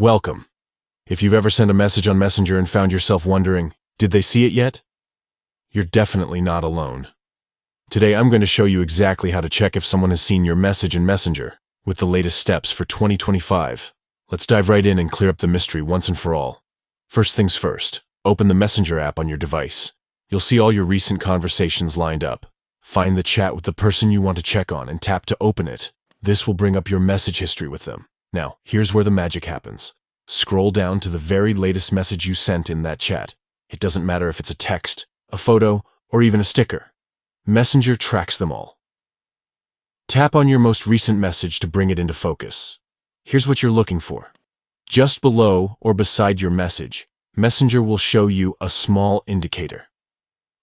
Welcome. If you've ever sent a message on Messenger and found yourself wondering, did they see it yet? You're definitely not alone. Today I'm going to show you exactly how to check if someone has seen your message in Messenger, with the latest steps for 2025. Let's dive right in and clear up the mystery once and for all. First things first, open the Messenger app on your device. You'll see all your recent conversations lined up. Find the chat with the person you want to check on and tap to open it. This will bring up your message history with them. Now, here's where the magic happens. Scroll down to the very latest message you sent in that chat. It doesn't matter if it's a text, a photo, or even a sticker. Messenger tracks them all. Tap on your most recent message to bring it into focus. Here's what you're looking for. Just below or beside your message, Messenger will show you a small indicator.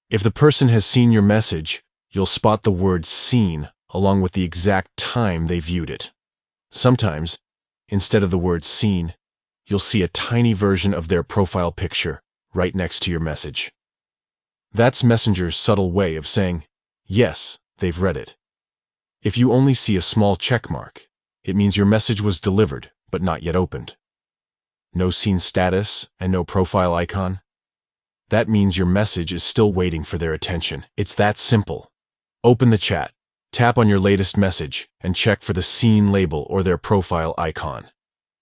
If the person has seen your message, you'll spot the word "seen" along with the exact time they viewed it. Sometimes, instead of the word "seen," you'll see a tiny version of their profile picture right next to your message. That's Messenger's subtle way of saying, yes, they've read it. If you only see a small check mark, it means your message was delivered but not yet opened. No seen status and no profile icon? That means your message is still waiting for their attention. It's that simple. Open the chat, tap on your latest message, and check for the seen label or their profile icon.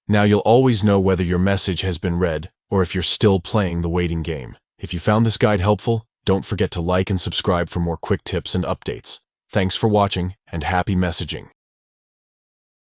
Now you'll always know whether your message has been read or if you're still playing the waiting game. If you found this guide helpful, don't forget to like and subscribe for more quick tips and updates. Thanks for watching, and happy messaging.